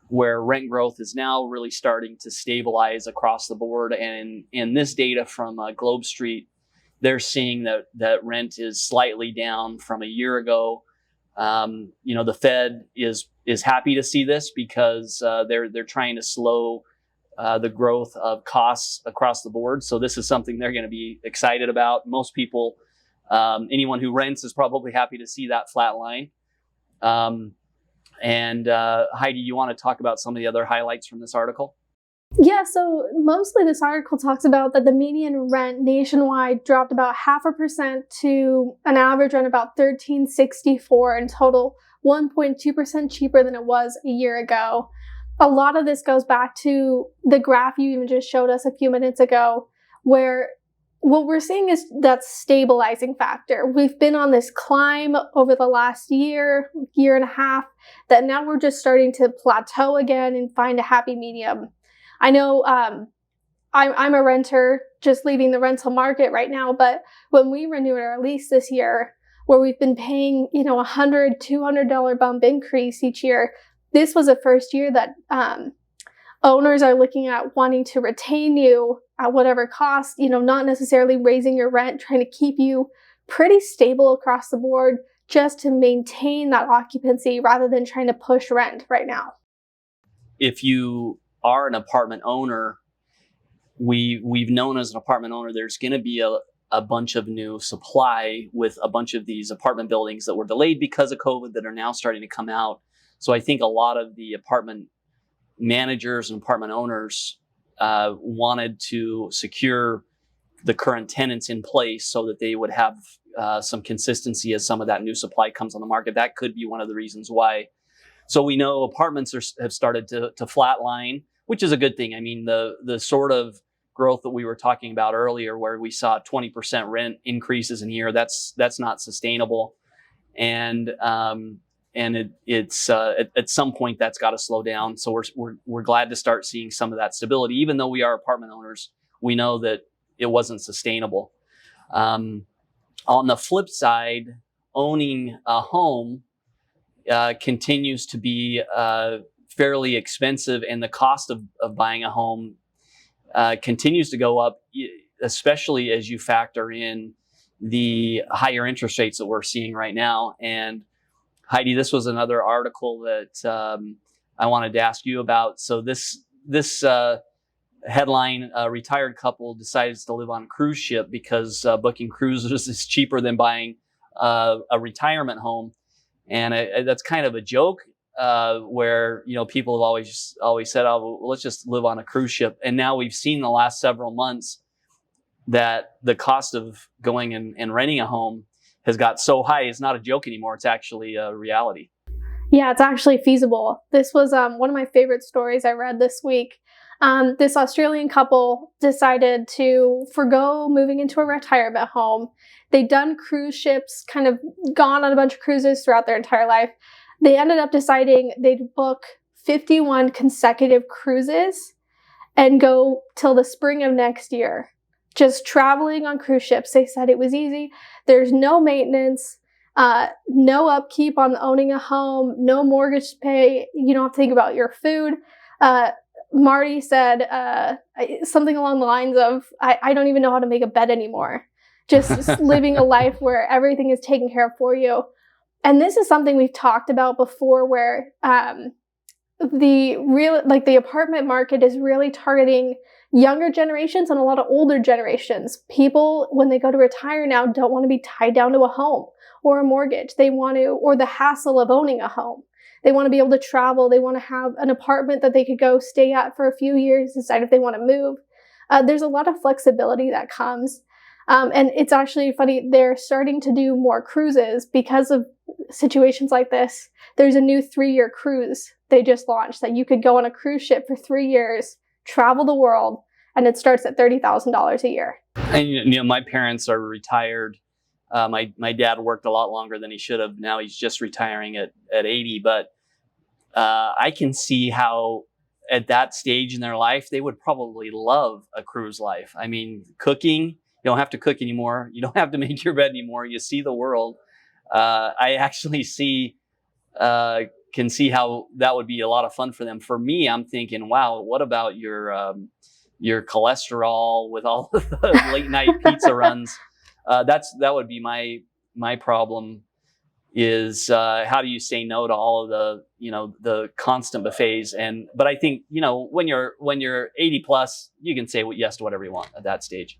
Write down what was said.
where rent growth is now really starting to stabilize across the board. And in this data from Globe Street, they're seeing that rent is slightly down from a year ago. The Fed is happy to see this because they're trying to slow the growth of costs across the board. So this is something they're going to be excited about. Most people, anyone who rents, is probably happy to see that flat line. Heidi, you want to talk about some of the other highlights from this article? Yeah, so mostly this article talks about that the median rent nationwide dropped about 0.5% to an average rent about $13.64 in total, 1.2% cheaper than it was a year ago. A lot of this goes back to the graph you even just showed us a few minutes ago, where what we're seeing is that stabilizing factor. We've been on this climb over the last year and a half, that now we're just starting to plateau again and find a happy medium. I know I'm a renter just leaving the rental market right now, but when we renewed our lease this year, where we've been paying, $100, $200 bump increase each year, this was the first year that owners are looking at wanting to retain you at whatever cost, not necessarily raising your rent, trying to keep you pretty stable across the board just to maintain that occupancy rather than trying to push rent right now. If you are an apartment owner, we've known as an apartment owner, there's going to be a bunch of new supply with a bunch of these apartment buildings that were delayed because of COVID that are now starting to come out. So I think a lot of the apartment managers and apartment owners wanted to secure the current tenants in place so that they would have some consistency as some of that new supply comes on the market. That could be one of the reasons why. So we know apartments have started to flatline, which is a good thing. I mean, the sort of growth that we were talking about earlier, where we saw 20% rent increases in a year, that's not sustainable. And it's at some point that's got to slow down. So we're glad to start seeing some of that stability. Even though we are apartment owners, we know that it wasn't sustainable. On the flip side, owning a home continues to be fairly expensive, and the cost of buying a home continues to go up, especially as you factor in the higher interest rates that we're seeing right now. And Heidi, this was another article that I wanted to ask you about. So this headline: a retired couple decides to live on a cruise ship because booking cruises is cheaper than buying a retirement home. And that's kind of a joke, where people have always said, "Oh, well, let's just live on a cruise ship." And now we've seen the last several months that the cost of going and renting a home has got so high, it's not a joke anymore. It's actually a reality. Yeah, it's actually feasible. This was one of my favorite stories I read this week. This Australian couple decided to forgo moving into a retirement home. They'd done cruise ships, kind of gone on a bunch of cruises throughout their entire life. They ended up deciding they'd book 51 consecutive cruises and go till the spring of next year, just traveling on cruise ships. They said it was easy. There's no maintenance, no upkeep on owning a home, no mortgage to pay. You don't have to think about your food. Marty said something along the lines of, I don't even know how to make a bed anymore. Just living a life where everything is taken care of for you. And this is something we've talked about before, where the apartment market is really targeting younger generations and a lot of older generations. People, when they go to retire now, don't want to be tied down to a home or a mortgage. They want to, or the hassle of owning a home. They want to be able to travel. They want to have an apartment that they could go stay at for a few years, decide if they want to move. There's a lot of flexibility that comes. And it's actually funny, they're starting to do more cruises because of situations like this. There's a new 3-year cruise they just launched that you could go on a cruise ship for 3 years, travel the world, and it starts at $30,000 a year. And my parents are retired. My dad worked a lot longer than he should have. Now he's just retiring at 80. But I can see how at that stage in their life, they would probably love a cruise life. I mean, cooking, you don't have to cook anymore. You don't have to make your bed anymore. You see the world. I actually see can see how that would be a lot of fun for them. For me, I'm thinking, wow, what about your cholesterol with all of the late night pizza runs? That would be my problem. Is how do you say no to all of the constant buffets? But I think when you're 80 plus, you can say yes to whatever you want at that stage.